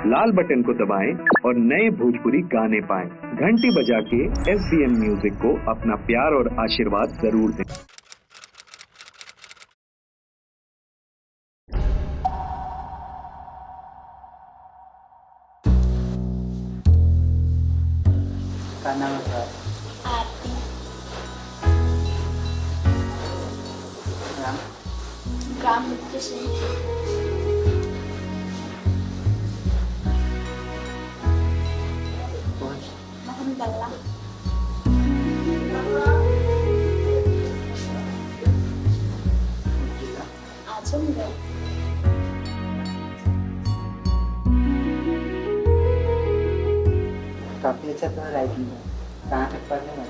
लाल button को दबाएं और नए भोजपुरी गाने पाएं। घंटी बजा के SBM म्यूजिक को अपना प्यार और आशीर्वाद जरूर दें। का नाम है सर? आरती। नाम? ग्राम मुक्ति सिंह। मोहन बल्ला। जिला? आजमगढ़। काफी अच्छा तो राइटिंग है। कहाँ तक पढ़े हैं?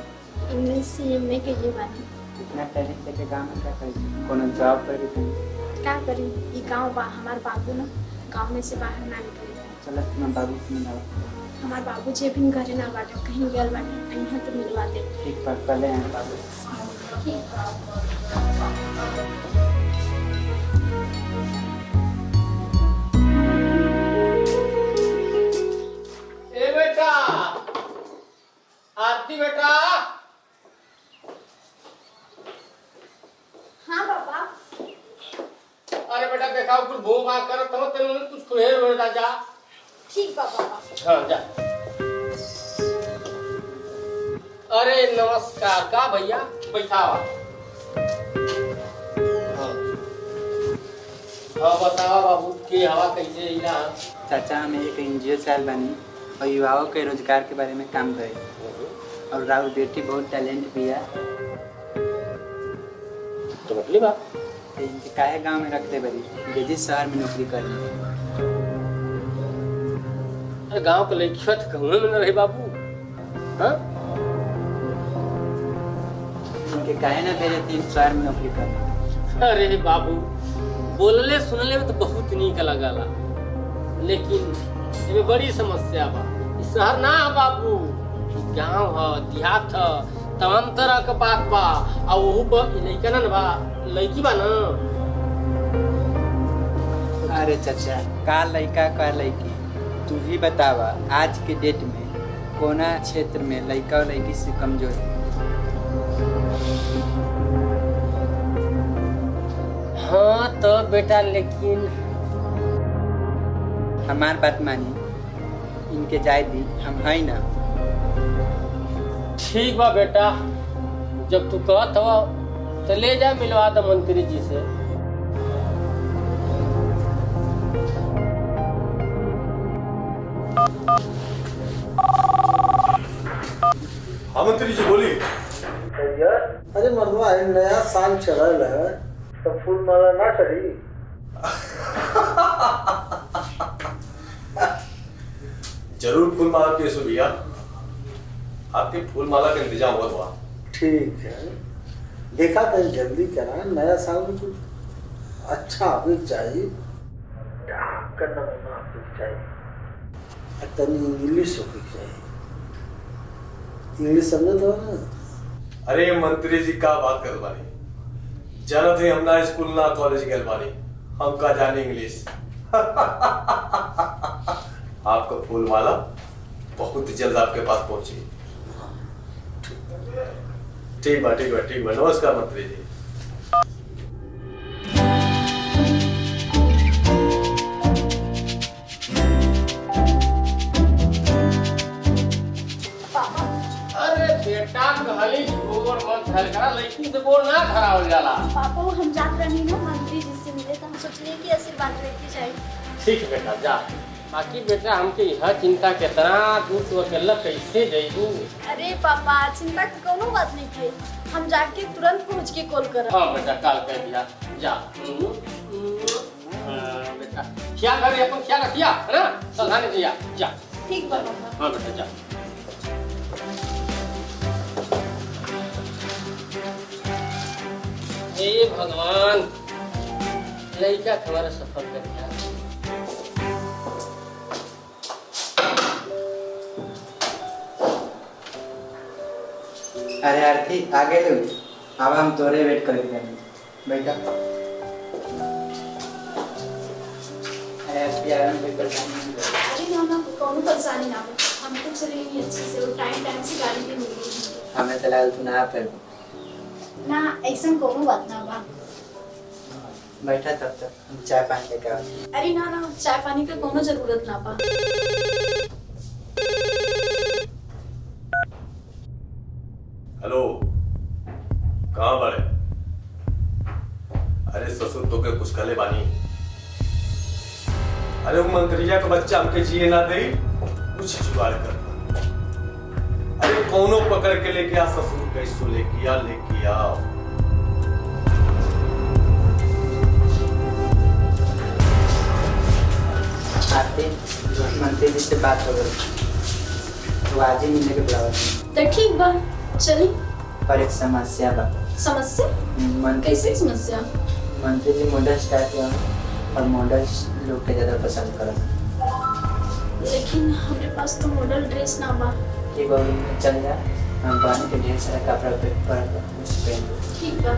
इंग्लिश CMA के लिए बानी। इतना टैलेंट लेके गाँव में क्या करी? कोनो जॉब करी थी? क्या करी? ये गांव बा हमार बाबू ना गांव में से बाहर ना निकले। चलो तुम्हारे बाबू से मिलाओ। हमार बाबू जी भी घरे ना बाटे, कहीं गल बाटे, यहाँ तो मिलवा दे। ठीक पर पहले हैं बाबू। ए बेटा, आरती बेटा। हाँ पापा। अरे बेटा देखा कुछ भो भा कर तब तेरे कुछ खुहेर हो जा। ठीक पापा। हाँ जा। अरे नमस्कार का भैया बैठा हुआ। हाँ बताओ बाबू की हवा कैसे इला? चाचा हम एक NGO से आयल बानी और युवाओं के रोजगार के बारे में काम करे और राहुल बेटी बहुत टैलेंट भी है तो मतलब बात तो इनके काहे गांव में रखते बड़ी बेजी शहर में नौकरी करने। अरे गांव के लड़कियों तो कहूँ में न रहे बाबू। हाँ इनके काहे ना भेजे तीन शहर में नौकरी करने। अरे बाबू बोलले सुनले में तो बहुत नीक लगला, लेकिन एमे बड़ी समस्या बा। ई शहर ना है बाबू, गांव है, देहात है, तमाम तरह के बात बा। आ ओहू पर लइका ना बा, लड़की बा ना। अरे चाचा का लड़का का लड़की तू ही बतावा आज के डेट में कोना क्षेत्र में लड़का और लड़की से कमजोर है? हाँ तो बेटा लेकिन हमार बात मानी इनके जाय दी हम है ना। ठीक बा बेटा, जब तू कहत हो तो ले जा मिलवा दो मंत्री जी से। हाँ मंत्री जी बोलिए। अरे मर्दवा नया साल चल है तो फूल माला ना चढ़ी। जरूर फूल माला पेश हो भैया, आपके फूल माला का इंतजाम हुआ हुआ। ठीक है, देखा कहीं जल्दी करा, नया साल में कुछ अच्छा आवे चाहिए, करना चाहिए, तनी इंग्लिश होगी चाहिए। इंग्लिश समझे तो ना? अरे मंत्री जी का बात कर बानी, जानत है हम ना स्कूल ना कॉलेज गए बानी, हम का जाने इंग्लिश। आपका फूल माला बहुत जल्द आपके पास पहुंची। ठीक बा ठीक बा ठीक बा। नमस्कार मंत्री जी। अरे बेटा कहली गोबर मत धर करा, लड़की से बोल ना खड़ा हो जाला। पापा वो हम जात रही ना मंत्री जी से मिले, तो हम सोचलिए कि ऐसी बात लेके जाए। ठीक है बेटा जा। बाकी बेटा हमके यह चिंता कितना दूर तो अकेला कैसे जाइबू? अरे पापा चिंता की कोनो बात नहीं है, हम जाके तुरंत पहुंच के कॉल कर। हाँ बेटा काल कह दिया जा। बेटा क्या करे अपन क्या रखिया है ना, सावधानी दिया जा। ठीक बा पापा। हाँ बेटा जा। हे भगवान लड़का हमारा सफर कर दिया। अरे आरती आगे लो, अब हम तोरे वेट करेंगे बेटा। अरे पेपर ना ना कोनो परेशानी ना हो, हम तो चलेंगे अच्छे से और टाइम से गाड़ी भी मिलेगी। हमें तो लगा तू ना पे ना ऐसा कोनो बात ना बा। बैठा तब तक हम चाय पानी लेकर आओ। अरे ना ना चाय पानी का कोनो जरूरत ना बा। हेलो, कहाँ बड़े? अरे ससुर तो के कुछ कले बानी। अरे वो मंत्रिया का बच्चा हमके जिए ना दे, कुछ जुगाड़ कर। अरे कौनो पकड़ के लेके आ ससुर, कैसो लेके आ। आते मंत्री जी से बात हो गई तो आज ही मिलने के बुलावा तो ठीक बा, चली। पर एक समस्या बा। समस्या? मंत्री कैसे समस्या? मंत्री जी मॉडल स्टार्ट किया और मॉडल लोग के ज्यादा पसंद करत। लेकिन हमारे पास तो मॉडल ड्रेस ना बा। कि बाबू चल जा, हम पानी के ढेर सारा कपड़ा पे पर उस पहन लो। ठीक बा।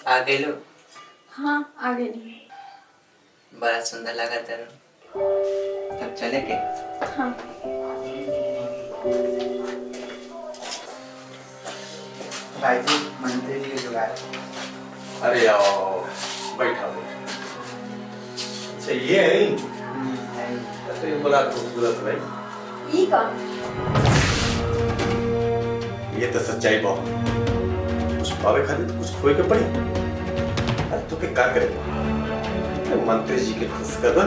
आ गए लो। हाँ आ गए। बड़ा सुंदर लगा तेरे। तब चले के? हाँ। भाई जी मंत्री जी के जुगाड़। अरे आओ, बैठा। अच्छा ये है नहीं? तो ये बड़ा खूबसूरत भाई। ये का? ये तो सच्चाई बा। कुछ पावे खातिर तो कुछ खोए के पड़ी। अरे तो के का करे? मंत्री जी के खुश कर दे,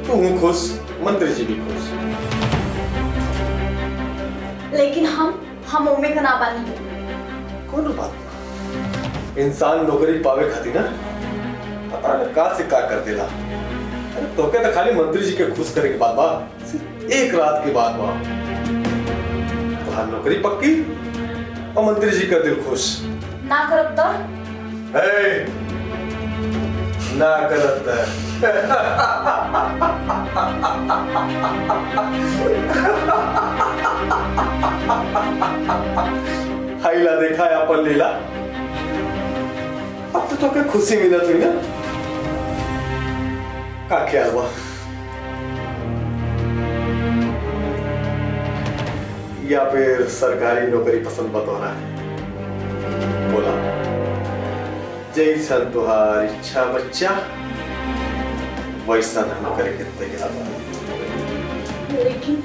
तू खुश, मंत्री जी भी खुश। लेकिन हम ओमे का ना बानी। कौन बात? इंसान नौकरी पावे खातिर ना पता न का से का कर देला। अरे तो के तो खाली मंत्री जी के खुश करे के बाद बा, सिर्फ एक रात के बाद बा। तो नौकरी पक्की और मंत्री जी का दिल खुश। ना करब तो? ना करत हाइला देखा है अपन लीला। अब तो के खुशी मिलत हुई ना? का ख्याल हुआ? या फिर सरकारी नौकरी पसंद बतौना है? बोला जैसन तुहार इच्छा बच्चा, वैसा हम करे के तैयार बा। लेकिन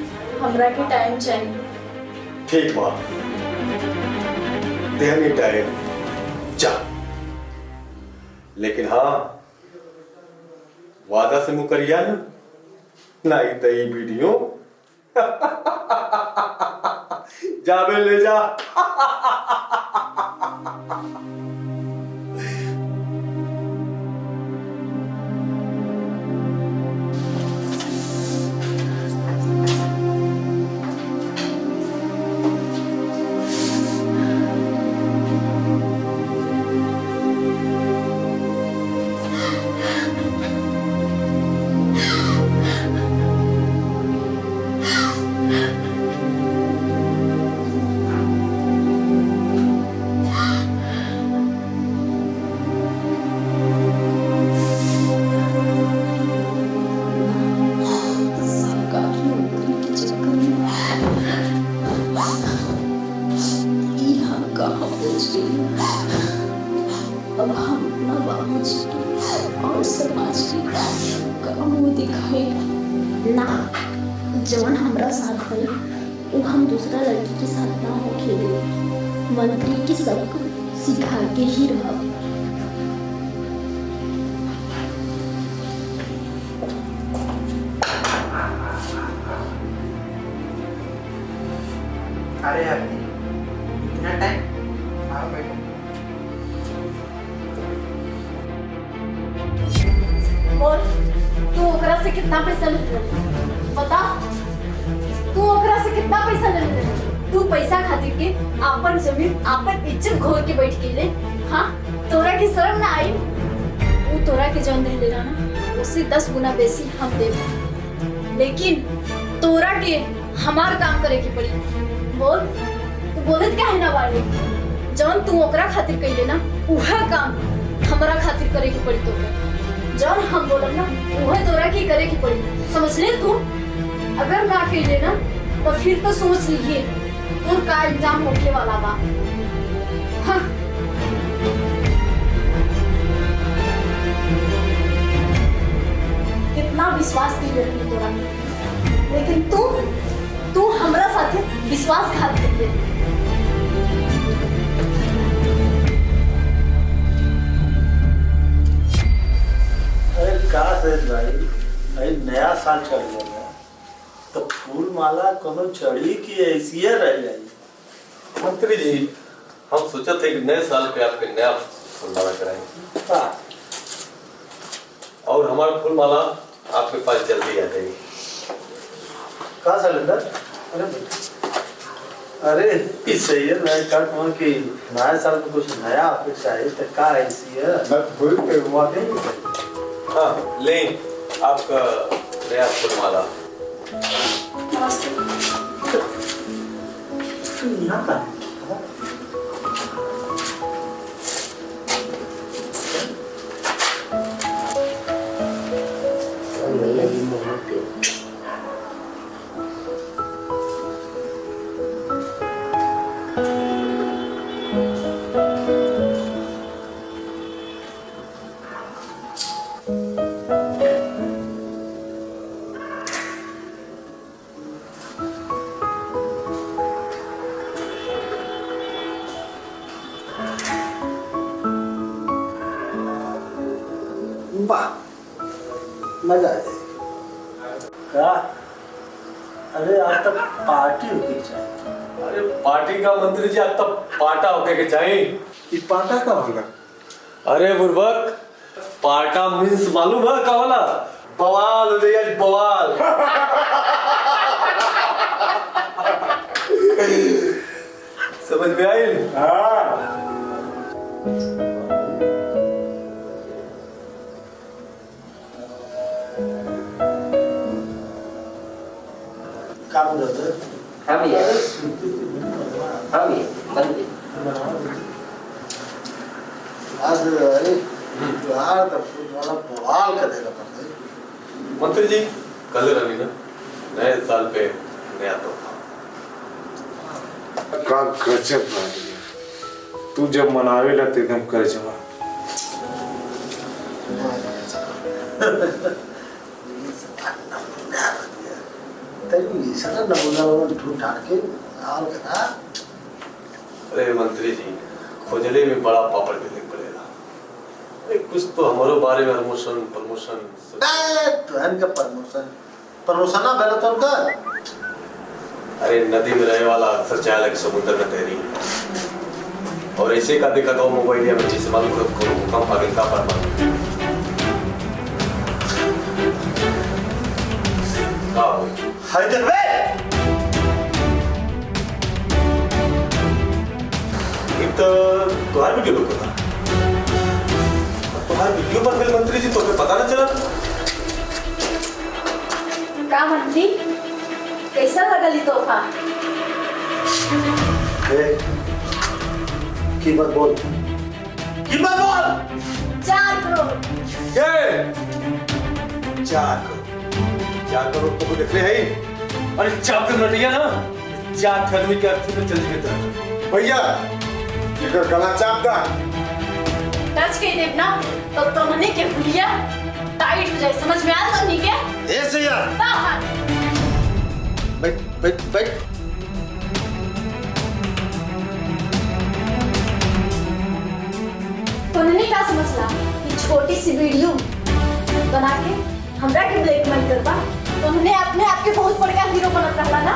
हमरा के टाइम चाहिए। ठीक बा, देनी टाइम जा। लेकिन हाँ, वादा से मुकरिया ना ही तई वीडियो जाबे ले जा। अब हम अपना बाहर और समाज की काम दिखाए ना। जवन हमरा साथ है वो हम दूसरा लड़की के साथ ना हो खेले। मंत्री के सबको सिखा के ही रहो। अरे यार इतना टाइम, आओ बैठो। बोल, तू ओकरा से कितना पैसा लेते रहे? बता, तू ओकरा से कितना पैसा लेते रहे? तू पैसा खातिर के आपन जमीन, आपन इज्जत घोर के बैठ गेले। हाँ, तोरा की शर्म ना आई? वो तोरा के जौन दे रहा ना, उससे 10 गुना बेसी हम देब। लेकिन तोरा के हमार काम करे की पड़ी। बोल, तू बोलत काहे ना बाड़ी? जौन तू ओकरा खातिर कइले ना, उहा काम हमरा खातिर करे की पड़ी तोरा। जौन हम बोलब ना, उहे तोरा की करे की पड़ी। समझ ले तू? अगर ना कइले ना, तो फिर तो सोच लीजिए तोर का इंजाम होने वाला बा। हाँ। कितना विश्वास की रही तोरा, लेकिन तू हमरा साथे विश्वासघात कर। अरे का सर भाई, अरे नया साल चढ़ गया तो फूल माला कोनो चढ़ी कि ऐसी रह जाए? मंत्री जी, हम सोचा थे कि नए साल पे आपके नया फूलमाला कराएंगे हाँ। और हमारा फूलमाला आपके पास जल्दी आ जाएगी। का सिलेंडर? अरे सही है। मैं कहता हूँ कि नया साल में कुछ नया अपेक्षा है तो का ऐसी है? मैं फूल पे घुमा देंगे। हाँ, ले आपका नया फूलमाला। यहाँ का मजा आ जाएगा। क्या? अरे आज तक पार्टी होगी चाहिए। अरे पार्टी का मंत्री जी, आप तब पाटा होके के चाहिए। ये पाटा का होगा? अरे बुर्बक, पाटा मीन्स मालूम है का वाला? बवाल हो जाएगा, बवाल। समझ में आई? हाँ। काम रहता है। हम ये मंदिर आज अरे यार तो वाला बवाल कर देगा पड़ता है। मंत्री जी, कल रवि ना नए साल पे नया तोहफा। का गजब बात है। तू जब मनावे ला तो एकदम कर जमा। तेरी सारा नमूना ढूंढ ढांड के आल करा। अरे मंत्री जी, खोजले में बड़ा पापड़ बेलने पड़ेगा। अरे कुछ तो हमारे बारे में प्रमोशन तो इनका प्रमोशन ना पहले तो उनका। अरे नदी में रहने वाला अक्सर चाहे लगे समुद्र में तैरी, और ऐसे का देखा तो मोबाइल में चीज मालूम करो भूकंप आ गया का पर का हो हैदराबाद एक तो तुम्हारा वीडियो लोग था, तुम्हारा वीडियो पर फिर मंत्री जी तो पता ना चला। का मंत्री, कैसा लगल तोहफा? कीमत बोल। 4 करोड़। ये 4 करोड़ तो देख ले है। अरे 4 करोड़ नटिया ना 4 आदमी के अर्थ में चल गए भैया इधर गला चाप दा। टच के देव ना तो तुमने के भुलिया टाइट हो जाए। समझ में आया तुमने के? ऐसे यार बाहर बैठ बैठ बैठ। का समझला कि छोटी सी वीडियो बना के हमरा के ब्लैकमेल करबा। तुमने अपने आप के बहुत बड़का हीरो बनत रहला ना।